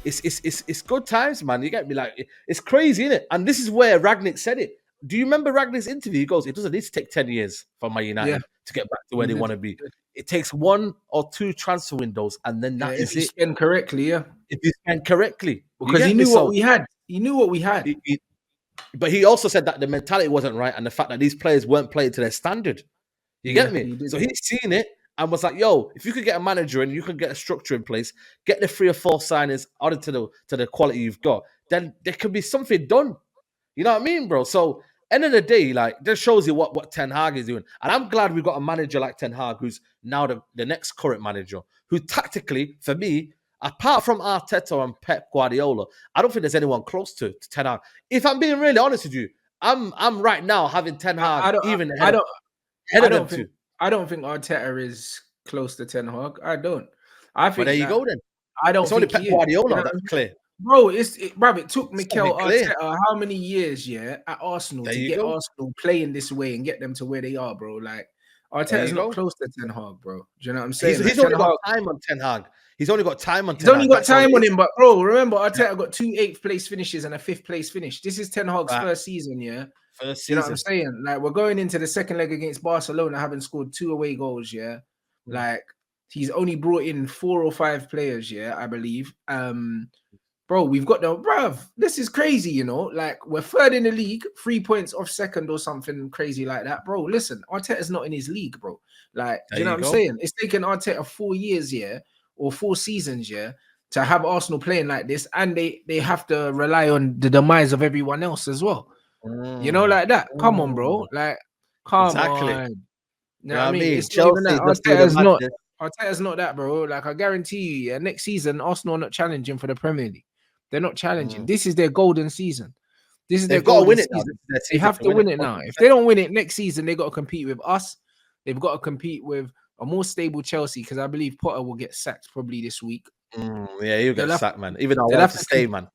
it's good times, man. You get me? Like it's crazy, isn't it? And this is where Ragnick said it. Do you remember Ragnick's interview? He goes, "It doesn't need to take 10 years for Man Yeah, United to get back to where he they did. want to be. It takes 1 or 2 transfer windows, and then Yeah, that if is you it. spend correctly, yeah. If you spend correctly, you Because he get me? knew what So, we had. He knew what we had. but he also said that the mentality wasn't right, and the fact that these players weren't playing to their standard. You Yeah, get me? he did. So he's seen it and was like, "Yo, if you could get a manager and you can get a structure in place, get the 3 or 4 signings added to the quality you've got, then there could be something done." You know what I mean, bro? So end of the day, like this shows you what Ten Hag is doing, and I'm glad we got a manager like Ten Hag, who's now the next current manager, who tactically, for me, apart from Arteta and Pep Guardiola, I don't think there's anyone close to Ten Hag. If I'm being really honest with you, I'm right now having Ten Hag I don't. even I don't. ahead I of them don't think. two. I don't think Arteta is close to Ten Hag. I don't. I But there think you that. go then. I don't It's only think Pep he is. You know Guardiola what I that's mean? clear. Bro, bruv, it took Mikel Something clear. Arteta how many years, yeah, at Arsenal There to you get go. Arsenal playing this way and get them to where they are, bro. Like There Arteta's you not go. close to Ten Hag, bro. Do you know what I'm saying? He's Like Ten only got Hag, time on Ten Hag. He's only got time on he's Ten only Hag. got That's all it time on is. him, but bro, remember Arteta got 2 8th place finishes and a 5th place finish. This is Ten Hag's Right. first season, yeah. First Do you know what I'm season. saying? Like we're going into the second leg against Barcelona, having scored 2 away goals, yeah. Like he's only brought in 4 or 5 players, yeah, I believe. Bro, we've got this is crazy, you know. Like we're third in the league, 3 points off second or something crazy like that, bro. Listen, Arteta's not in his league, bro. Like, do There you know you what I'm go. saying? It's taken Arteta 4 years, yeah, or 4 seasons, yeah, to have Arsenal playing like this, and they have to rely on the demise of everyone else as well. You know, like that. Come on, bro. Like, come Exactly. on. You You know know what what I I mean? mean? It's not even that. Chelsea just do the madness. Arteta's not that, bro. Like, I guarantee you, yeah, next season, Arsenal are not challenging for the Premier League. They're not challenging. This is their golden season. This is their They've got to golden win it now. season. This is their They season have to win it now. 100%. If they don't win it next season, they got to compete with us. They've got to compete with a more stable Chelsea because I believe Potter will get sacked probably this week. Yeah, he'll get sacked, man. Even though I they'll want have to to stay, man.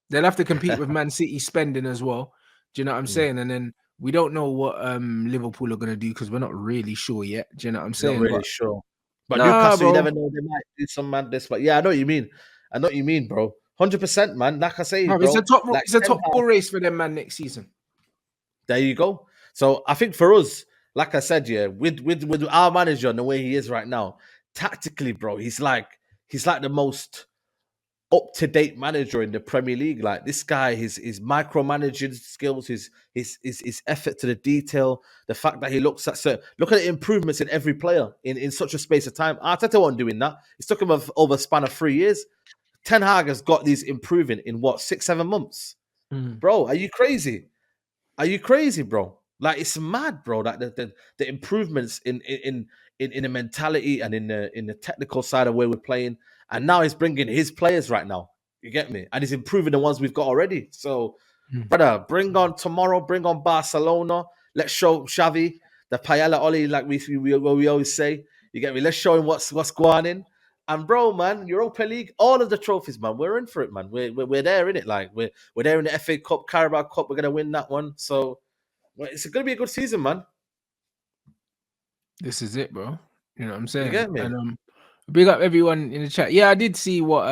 They'll have to compete with Man City spending as well. Do you know what I'm saying? And then we don't know what Liverpool are going to do because we're not really sure yet. Do you know what I'm saying? Not really sure. But nah, Newcastle, bro. you never know. They might do some madness. But yeah, I know what you mean. I know what you mean, bro. 100%, man. Like I say, No, bro. it's a top 4 race for them, man, next season. There you go. So I think for us, like I said, yeah, with our manager and the way he is right now, tactically, bro, he's like the most up-to-date manager in the Premier League. Like this guy, his micromanaging skills, his effort to the detail, the fact that he look at the improvements in every player in such a space of time. Arteta wasn't doing that. It's took him over a span of 3 years. Ten Hag has got these improving in what 6-7 months. Bro, are you crazy? Are you crazy, bro? Like it's mad, bro. Like the improvements in the mentality and in the technical side of where we're playing, and now he's bringing his players right now. You get me? And he's improving the ones we've got already. So, brother, bring on tomorrow. Bring on Barcelona. Let's show Xavi the paella Oli, like we always say. You get me? Let's show him what's going in. And bro, man, Europa League, all of the trophies, man, we're in for it, man. We're there in it. Like we're there in the FA Cup, Carabao Cup. We're gonna win that one. So it's gonna be a good season, man. This is it, bro. You know what I'm saying? You get me? And big up everyone in the chat. Yeah, I did see what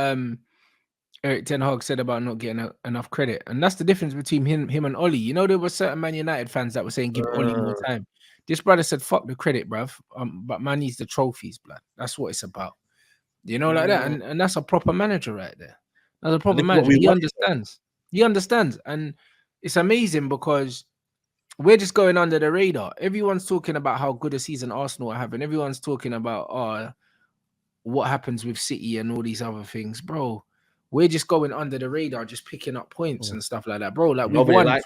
Eric Ten Hag said about not getting enough credit, and that's the difference between him and Ollie. You know, there were certain Man United fans that were saying give Ollie more time. This brother said, "Fuck the credit, bruv. But man needs the trophies, blood. That's what it's about." You know, like that, and that's a proper manager right there. That's a proper manager. He understands. He understands, and it's amazing because we're just going under the radar. Everyone's talking about how good a season Arsenal are having. Everyone's talking about what happens with City and all these other things, bro. We're just going under the radar, just picking up points and stuff like that, bro. Like we've won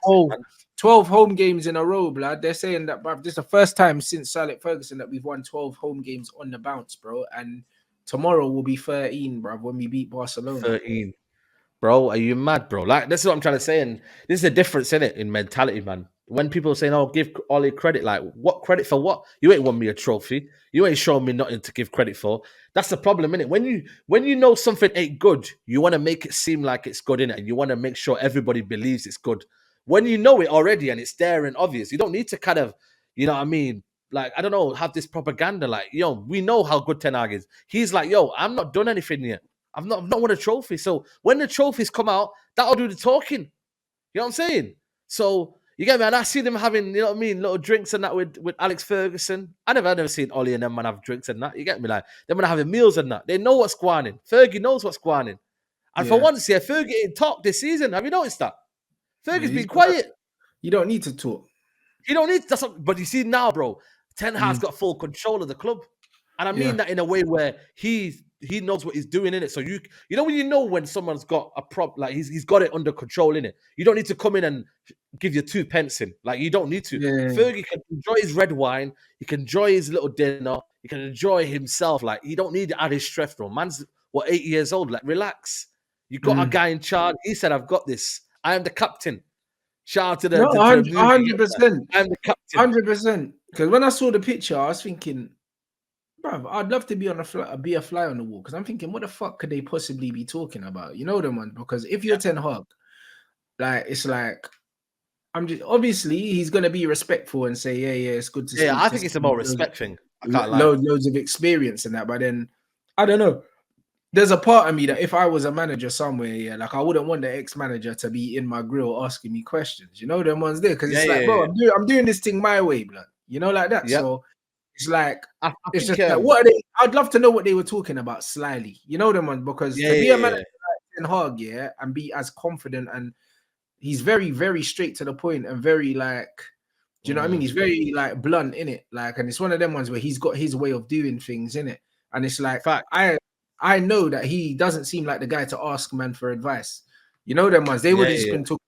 12 home games in a row, blood. They're saying that, bro, this is the first time since Sir Alex Ferguson that we've won 12 home games on the bounce, bro. And tomorrow will be 13, bro, when we beat Barcelona. 13. Bro, are you mad, bro? Like, this is what I'm trying to say. And this is the difference in it, in mentality, man. When people are saying, oh, give Ollie credit, like, what credit for what? You ain't won me a trophy. You ain't showing me nothing to give credit for. That's the problem, innit? When you know something ain't good, you want to make it seem like it's good, innit? And you want to make sure everybody believes it's good. When you know it already and it's there and obvious, you don't need to kind of, you know what I mean? Like, I don't know, have this propaganda. Like, yo, we know how good Ten Hag is. He's like, yo, I'm not done anything yet. I've not won a trophy. So when the trophies come out, that'll do the talking. You know what I'm saying? So you get me? And I see them having, you know what I mean, little drinks and that with Alex Ferguson. I never seen Ollie and them man have drinks and that. You get me? Like, them man having meals and that. They know what's going on. Fergie knows what's going on. And for once, yeah, Fergie ain't talked this season. Have you noticed that? Fergie's been quiet. You don't need to talk. You don't need that's what, but you see now, bro, Ten Hag's got full control of the club. And I mean that in a way where he knows what he's doing in it. So you know when you know when someone's got a prop, like he's got it under control in it. You don't need to come in and give you 2 pence in. Like you don't need to. Fergie can enjoy his red wine. He can enjoy his little dinner. He can enjoy himself. Like he don't need to add his stress, bro. Man's 8 years old. Like relax. You got a guy in charge. He said, "I've got this. I am the captain." Shout out to the 100%. I'm the captain. 100%. Because when I saw the picture, I was thinking, bruv, I'd love to be a fly on the wall. Because I'm thinking, what the fuck could they possibly be talking about? You know them ones. Because if you're Ten Hag, like it's like obviously he's gonna be respectful and say, yeah, it's good to see. Yeah, I think it's a more respect thing. I can't lie. Loads of experience in that, but then I don't know. There's a part of me that if I was a manager somewhere, like I wouldn't want the ex-manager to be in my grill asking me questions. You know, them ones there because it's bro, I'm doing this thing my way, blood. You know, like that. So it's like it's just like, what are they? I'd love to know what they were talking about slyly. You know, them ones because to be a manager like Ten Hag, and be as confident, and he's very, very straight to the point and very like. Do you know what I mean? He's very like blunt in it, like, and it's one of them ones where he's got his way of doing things in it, and it's like I know that he doesn't seem like the guy to ask man for advice. You know them ones. They would have just been talking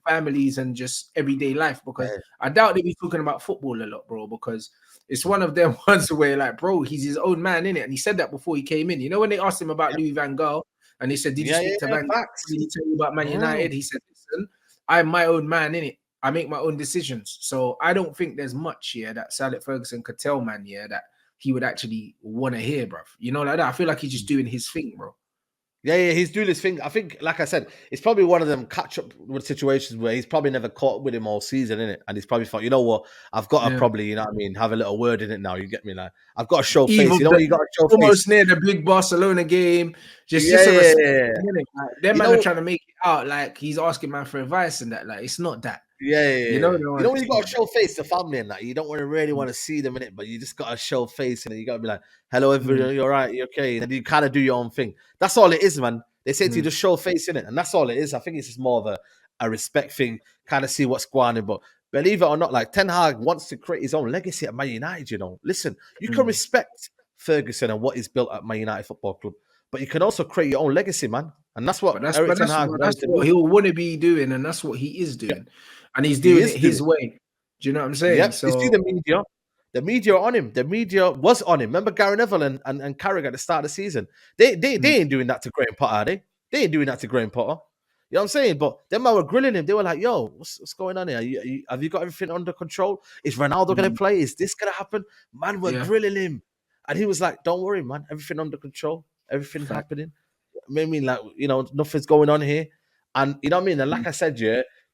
about families and just everyday life because I doubt they'd be talking about football a lot, bro, because it's one of them ones where like, bro, he's his own man in it. And he said that before he came in. You know, when they asked him about Louis van Gaal and he said, did you speak to Van Gaal? Did he tell you about Man United? He said, listen, I'm my own man in it. I make my own decisions. So I don't think there's much here that Sir Alex Ferguson could tell man that he would actually want to hear, bro. You know, like that. I feel like he's just doing his thing, bro. Yeah, he's doing his thing. I think, like I said, it's probably one of them catch up with situations where he's probably never caught with him all season, innit? And he's probably thought, you know what, I've got to probably, you know what I mean, have a little word in it now. You get me? Like, I've got to show face. You know what you got to show face. Almost near the big Barcelona game. Just a like, them man are trying to make it out like he's asking man for advice and that. Like, it's not that. You know when you got to show face to family and that. You don't really want to see them in it, but you just got to show face and you got to be like, hello, everybody, you're right, you're okay. And you kind of do your own thing. That's all it is, man. They say to you, just show face in it. And that's all it is. I think it's just more of a respect thing, kind of see what's going on. But believe it or not, like Ten Hag wants to create his own legacy at Man United, you know. Listen, you can respect Ferguson and what he's built at Man United Football Club, but you can also create your own legacy, man. And that's what that's what he'll want to be doing, and that's what he is doing. And he's doing it his way. Do you know what I'm saying? So you see the media. The media are on him. The media was on him. Remember Gary Neville and Carragher at the start of the season? They ain't doing that to Graham Potter, are they? They ain't doing that to Graham Potter. You know what I'm saying? But them man were grilling him. They were like, yo, what's going on here? Have you got everything under control? Is Ronaldo going to play? Is this going to happen? Man, we're grilling him. And he was like, don't worry, man. Everything under control. Everything's happening. I mean, like, you know, nothing's going on here. And you know what I mean? And like I said,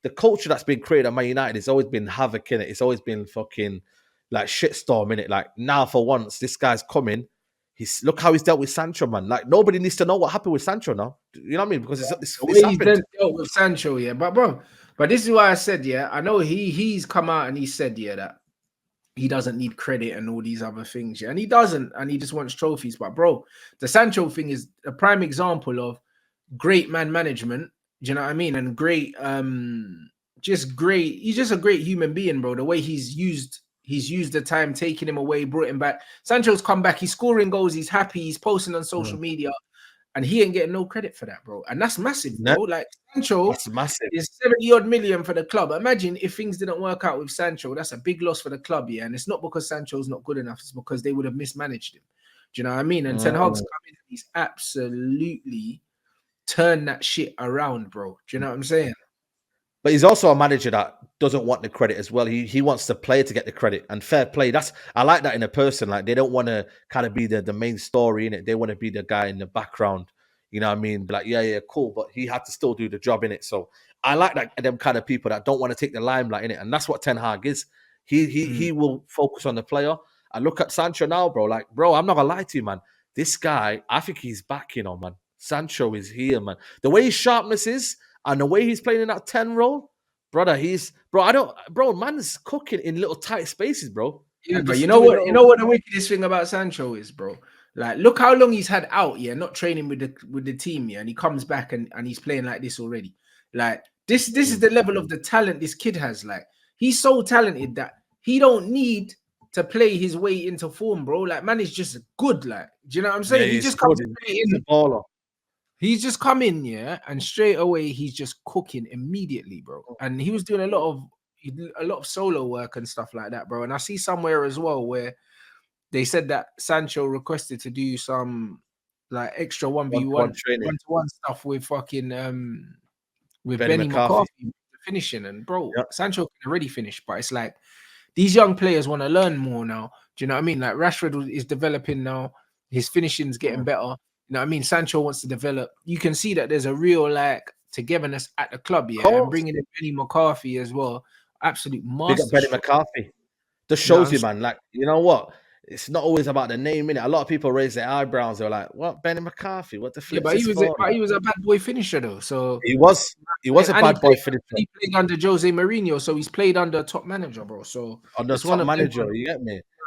the culture that's been created at Man United has always been havoc in it. It's always been fucking like shitstorm in it. Like now, for once, this guy's coming. Look how he's dealt with Sancho, man. Like nobody needs to know what happened with Sancho now. You know what I mean? Because it's he's dealt with Sancho, but this is why I said, I know he's come out and he said, that he doesn't need credit and all these other things, and he doesn't, and he just wants trophies. But bro, the Sancho thing is a prime example of great man management. Do you know what I mean? And great, just great. He's just a great human being, bro. The way he's used the time, taking him away, brought him back. Sancho's come back. He's scoring goals. He's happy. He's posting on social media, and he ain't getting no credit for that, bro. And that's massive, bro. Like Sancho is 70 odd million for the club. Imagine if things didn't work out with Sancho. That's a big loss for the club, and it's not because Sancho's not good enough. It's because they would have mismanaged him. Do you know what I mean? And Ten Hag's come in. He's absolutely turned that shit around, bro. Do you know what I'm saying? But he's also a manager that doesn't want the credit as well. He wants the player to get the credit and fair play. I like that in a person. Like they don't want to kind of be the main story in it. They want to be the guy in the background. You know what I mean? Like, yeah, cool. But he had to still do the job in it. So I like that them kind of people that don't want to take the limelight in it. And that's what Ten Hag is. He will focus on the player. And look at Sancho now, bro. Like, bro, I'm not gonna lie to you, man. This guy, I think he's back, you know, man. Sancho is here, man. The way his sharpness is and the way he's playing in that 10 role, brother, man's cooking in little tight spaces, bro. Yeah, And but just you know doing what? You know little what the wickedest thing about Sancho is, bro. Like, look how long he's had out, yeah, not training with the team, yeah, and he comes back and he's playing like this already. Like, this is the level of the talent this kid has. Like, he's so talented that he don't need to play his way into form, bro. Like, man is just good. Like, do you know what I'm yeah, saying? He he's just good. comes straight He's a in. baller. He's just come in, yeah, and straight away he's just cooking immediately, bro. And he was doing a lot of solo work and stuff like that, bro. And I see somewhere as well where they said that Sancho requested to do some like extra One-to-one 1v1 training. one-to-one stuff with fucking with Benny Benny McCarthy. McCarthy finishing. And bro, Yeah. Sancho can already finish, but it's like these young players want to learn more now. Do you know what I mean? Like Rashford is developing now, his finishing's getting better. You know what I mean? Sancho wants to develop. You can see that there's a real like togetherness at the club, Of yeah, and course. bringing in Benny McCarthy as well. Absolute Big up Benny masterstroke. McCarthy. Just You know what shows I'm you, saying? man. Like, you know what? It's not always about the name, innit? A lot of people raise their eyebrows. They're like, what? Benny McCarthy? What the Yeah, flip's this for? but he was a bad boy finisher though. So He was a and bad boy finisher he played under Jose Mourinho, so he's played under a top manager, bro. So on the it's one top of them manager. ones. You get me?